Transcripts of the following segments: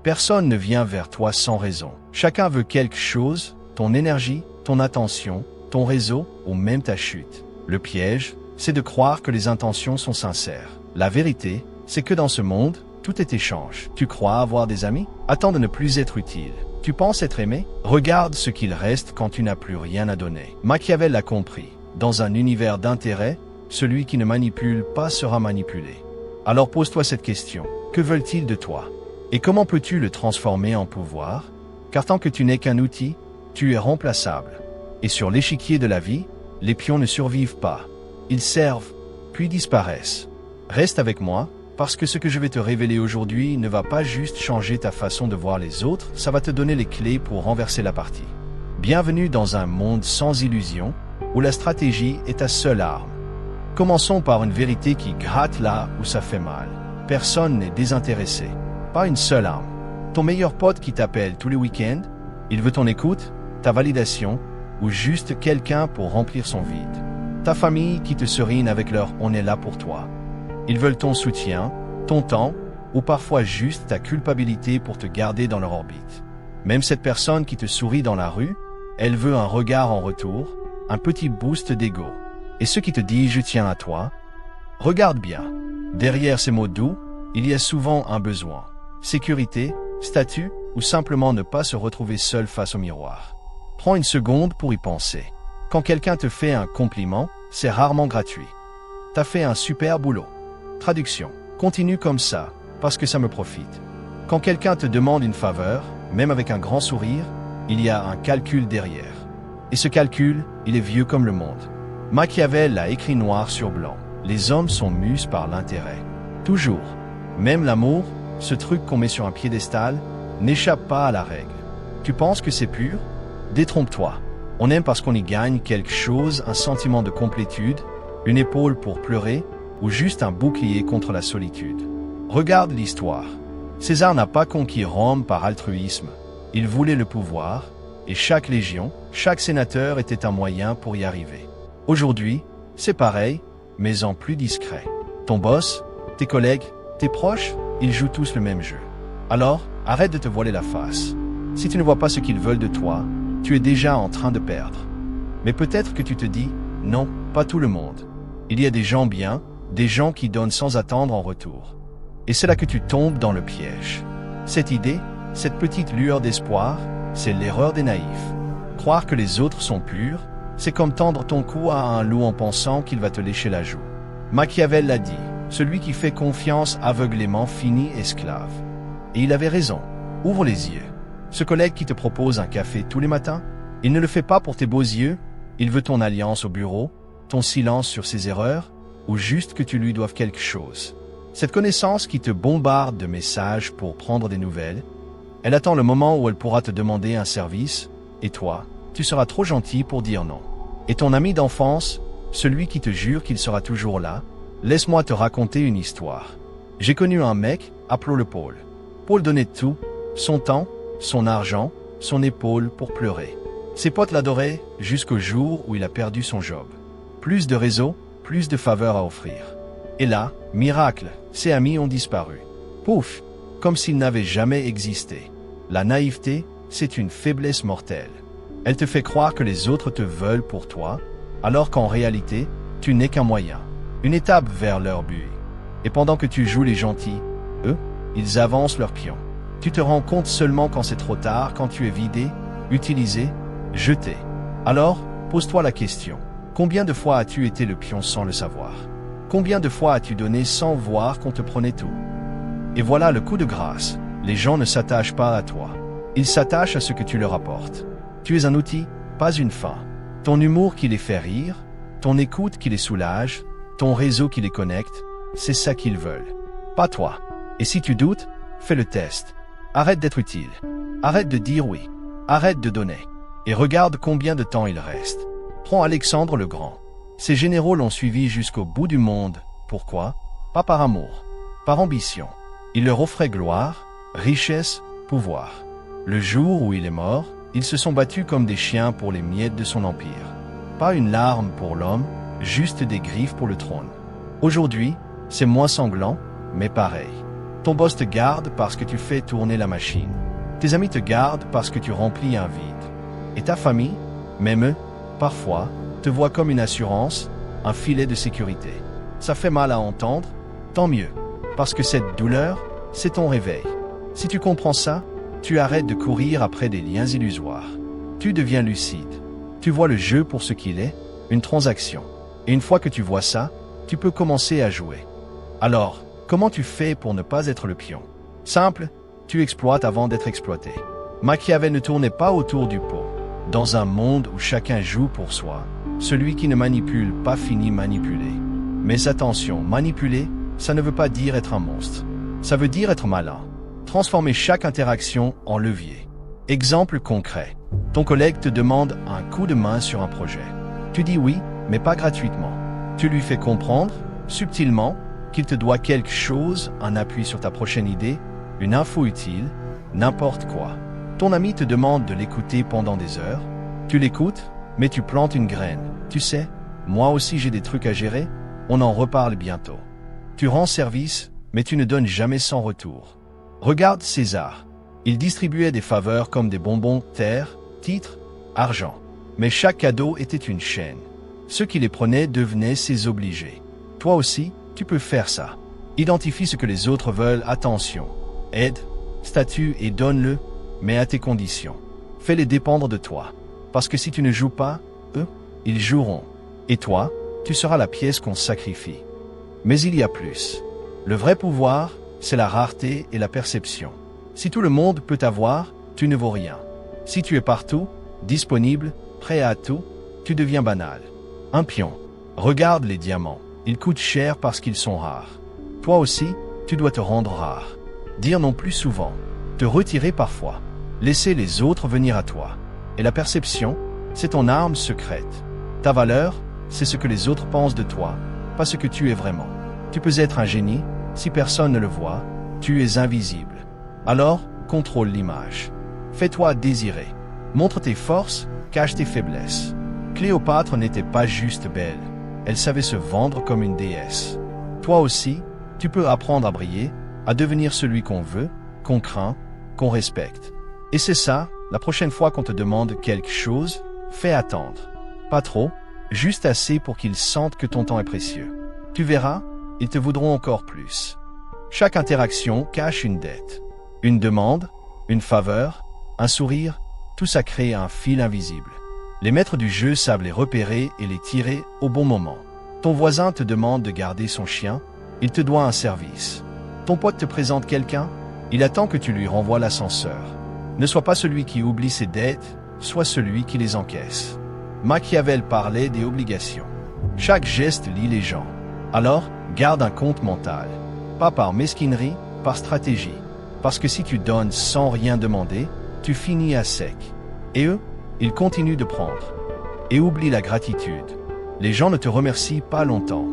Personne ne vient vers toi sans raison. Chacun veut quelque chose, ton énergie, ton attention, ton réseau ou même ta chute. Le piège, c'est de croire que les intentions sont sincères. La vérité, c'est que dans ce monde, tout est échange. Tu crois avoir des amis? Attends de ne plus être utile. Tu penses être aimé? Regarde ce qu'il reste quand tu n'as plus rien à donner. Machiavel l'a compris. Dans un univers d'intérêt, celui qui ne manipule pas sera manipulé. Alors pose-toi cette question. Que veulent-ils de toi? Et comment peux-tu le transformer en pouvoir? Car tant que tu n'es qu'un outil, tu es remplaçable. Et sur l'échiquier de la vie, les pions ne survivent pas. Ils servent, puis disparaissent. Reste avec moi, parce que ce que je vais te révéler aujourd'hui ne va pas juste changer ta façon de voir les autres, ça va te donner les clés pour renverser la partie. Bienvenue dans un monde sans illusions, où la stratégie est ta seule arme. Commençons par une vérité qui gratte là où ça fait mal. Personne n'est désintéressé. Pas une seule arme. Ton meilleur pote qui t'appelle tous les week-ends, il veut ton écoute, ta validation, ou juste quelqu'un pour remplir son vide. Ta famille qui te serine avec leur « on est là pour toi ». Ils veulent ton soutien, ton temps, ou parfois juste ta culpabilité pour te garder dans leur orbite. Même cette personne qui te sourit dans la rue, elle veut un regard en retour, un petit boost d'ego. Et ce qui te dit « je tiens à toi », regarde bien. Derrière ces mots doux, il y a souvent un besoin. Sécurité, statut, ou simplement ne pas se retrouver seul face au miroir. Prends une seconde pour y penser. Quand quelqu'un te fait un compliment, c'est rarement gratuit. T'as fait un super boulot. Traduction. Continue comme ça, parce que ça me profite. Quand quelqu'un te demande une faveur, même avec un grand sourire, il y a un calcul derrière. Et ce calcul, il est vieux comme le monde. Machiavel l'a écrit noir sur blanc. Les hommes sont mus par l'intérêt. Toujours. Même l'amour, ce truc qu'on met sur un piédestal, n'échappe pas à la règle. Tu penses que c'est pur? Détrompe-toi. On aime parce qu'on y gagne quelque chose, un sentiment de complétude, une épaule pour pleurer, ou juste un bouclier contre la solitude. Regarde l'histoire. César n'a pas conquis Rome par altruisme. Il voulait le pouvoir, et chaque légion, chaque sénateur était un moyen pour y arriver. Aujourd'hui, c'est pareil, mais en plus discret. Ton boss, tes collègues, tes proches, ils jouent tous le même jeu. Alors, arrête de te voiler la face. Si tu ne vois pas ce qu'ils veulent de toi, tu es déjà en train de perdre. Mais peut-être que tu te dis, non, pas tout le monde. Il y a des gens bien, des gens qui donnent sans attendre en retour. Et c'est là que tu tombes dans le piège. Cette idée, cette petite lueur d'espoir, c'est l'erreur des naïfs. Croire que les autres sont purs, c'est comme tendre ton cou à un loup en pensant qu'il va te lécher la joue. Machiavel l'a dit, celui qui fait confiance aveuglément finit esclave. Et il avait raison. Ouvre les yeux. Ce collègue qui te propose un café tous les matins, il ne le fait pas pour tes beaux yeux, il veut ton alliance au bureau, ton silence sur ses erreurs, ou juste que tu lui doives quelque chose. Cette connaissance qui te bombarde de messages pour prendre des nouvelles, elle attend le moment où elle pourra te demander un service, et toi, tu seras trop gentil pour dire non. Et ton ami d'enfance, celui qui te jure qu'il sera toujours là, laisse-moi te raconter une histoire. J'ai connu un mec, appelons-le Paul. Paul donnait tout, son temps, son argent, son épaule pour pleurer. Ses potes l'adoraient jusqu'au jour où il a perdu son job. Plus de réseau, plus de faveurs à offrir. Et là, miracle, ses amis ont disparu. Pouf, comme s'ils n'avaient jamais existé. La naïveté, c'est une faiblesse mortelle. Elle te fait croire que les autres te veulent pour toi, alors qu'en réalité, tu n'es qu'un moyen, une étape vers leur but. Et pendant que tu joues les gentils, eux, ils avancent leurs pions. Tu te rends compte seulement quand c'est trop tard, quand tu es vidé, utilisé, jeté. Alors, pose-toi la question. Combien de fois as-tu été le pion sans le savoir? Combien de fois as-tu donné sans voir qu'on te prenait tout? Et voilà le coup de grâce. Les gens ne s'attachent pas à toi. Ils s'attachent à ce que tu leur apportes. Tu es un outil, pas une fin. Ton humour qui les fait rire, ton écoute qui les soulage, ton réseau qui les connecte, c'est ça qu'ils veulent. Pas toi. Et si tu doutes, fais le test. Arrête d'être utile. Arrête de dire oui. Arrête de donner. Et regarde combien de temps il reste. Prends Alexandre le Grand. Ses généraux l'ont suivi jusqu'au bout du monde. Pourquoi? Pas par amour. Par ambition. Il leur offrait gloire, richesse, pouvoir. Le jour où il est mort, ils se sont battus comme des chiens pour les miettes de son empire. Pas une larme pour l'homme, juste des griffes pour le trône. Aujourd'hui, c'est moins sanglant, mais pareil. Ton boss te garde parce que tu fais tourner la machine. Tes amis te gardent parce que tu remplis un vide. Et ta famille, même eux, parfois, te voient comme une assurance, un filet de sécurité. Ça fait mal à entendre, tant mieux, parce que cette douleur, c'est ton réveil. Si tu comprends ça, tu arrêtes de courir après des liens illusoires. Tu deviens lucide. Tu vois le jeu pour ce qu'il est, une transaction. Et une fois que tu vois ça, tu peux commencer à jouer. Alors, comment tu fais pour ne pas être le pion? Simple, tu exploites avant d'être exploité. Machiavel ne tournait pas autour du pot. Dans un monde où chacun joue pour soi, celui qui ne manipule pas finit manipulé. Mais attention, manipuler, ça ne veut pas dire être un monstre. Ça veut dire être malin. Transformer chaque interaction en levier. Exemple concret. Ton collègue te demande un coup de main sur un projet. Tu dis oui, mais pas gratuitement. Tu lui fais comprendre, subtilement, qu'il te doit quelque chose, un appui sur ta prochaine idée, une info utile, n'importe quoi. Ton ami te demande de l'écouter pendant des heures. Tu l'écoutes, mais tu plantes une graine. Tu sais, moi aussi j'ai des trucs à gérer, on en reparle bientôt. Tu rends service, mais tu ne donnes jamais sans retour. Regarde César. Il distribuait des faveurs comme des bonbons, terre, titres, argent. Mais chaque cadeau était une chaîne. Ceux qui les prenaient devenaient ses obligés. Toi aussi, tu peux faire ça. Identifie ce que les autres veulent, attention. Aide, statut et donne-le, mais à tes conditions. Fais-les dépendre de toi. Parce que si tu ne joues pas, eux, ils joueront. Et toi, tu seras la pièce qu'on sacrifie. Mais il y a plus. Le vrai pouvoir, c'est la rareté et la perception. Si tout le monde peut t'avoir, tu ne vaux rien. Si tu es partout, disponible, prêt à tout, tu deviens banal. Un pion. Regarde les diamants. Ils coûtent cher parce qu'ils sont rares. Toi aussi, tu dois te rendre rare. Dire non plus souvent. Te retirer parfois. Laisser les autres venir à toi. Et la perception, c'est ton arme secrète. Ta valeur, c'est ce que les autres pensent de toi, pas ce que tu es vraiment. Tu peux être un génie, si personne ne le voit, tu es invisible. Alors, contrôle l'image. Fais-toi désirer. Montre tes forces, cache tes faiblesses. Cléopâtre n'était pas juste belle. Elle savait se vendre comme une déesse. Toi aussi, tu peux apprendre à briller, à devenir celui qu'on veut, qu'on craint, qu'on respecte. Et c'est ça, la prochaine fois qu'on te demande quelque chose, fais attendre. Pas trop, juste assez pour qu'ils sentent que ton temps est précieux. Tu verras, ils te voudront encore plus. Chaque interaction cache une dette. Une demande, une faveur, un sourire, tout ça crée un fil invisible. Les maîtres du jeu savent les repérer et les tirer au bon moment. Ton voisin te demande de garder son chien, il te doit un service. Ton pote te présente quelqu'un, il attend que tu lui renvoies l'ascenseur. Ne sois pas celui qui oublie ses dettes, sois celui qui les encaisse. Machiavel parlait des obligations. Chaque geste lie les gens. Alors, garde un compte mental. Pas par mesquinerie, par stratégie. Parce que si tu donnes sans rien demander, tu finis à sec. Et eux, ils continuent de prendre. Et oublie la gratitude. Les gens ne te remercient pas longtemps.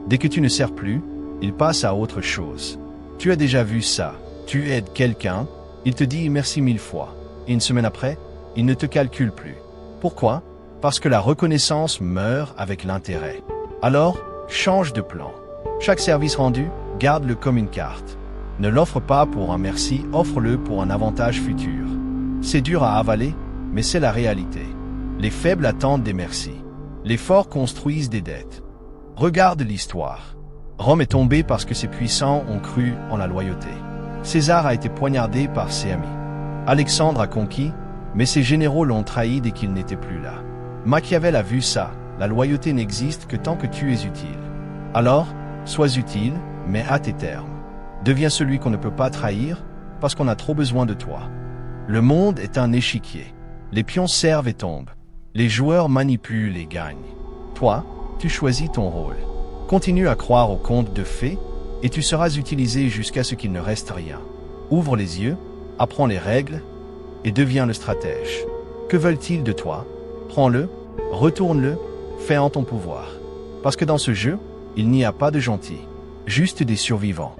Dès que tu ne sers plus, ils passent à autre chose. Tu as déjà vu ça. Tu aides quelqu'un, il te dit merci 1000 fois. Et une semaine après, il ne te calcule plus. Pourquoi? Parce que la reconnaissance meurt avec l'intérêt. Alors, change de plan. Chaque service rendu, garde-le comme une carte. Ne l'offre pas pour un merci, offre-le pour un avantage futur. C'est dur à avaler, mais c'est la réalité. Les faibles attendent des merci. Les forts construisent des dettes. Regarde l'histoire. Rome est tombée parce que ses puissants ont cru en la loyauté. César a été poignardé par ses amis. Alexandre a conquis, mais ses généraux l'ont trahi dès qu'il n'était plus là. Machiavel a vu ça, la loyauté n'existe que tant que tu es utile. Alors, sois utile, mais à tes termes. Deviens celui qu'on ne peut pas trahir, parce qu'on a trop besoin de toi. Le monde est un échiquier. Les pions servent et tombent. Les joueurs manipulent et gagnent. Toi, tu choisis ton rôle. Continue à croire aux contes de fées, et tu seras utilisé jusqu'à ce qu'il ne reste rien. Ouvre les yeux, apprends les règles, et deviens le stratège. Que veulent-ils de toi? Prends-le, retourne-le, fais en ton pouvoir. Parce que dans ce jeu, il n'y a pas de gentils, juste des survivants.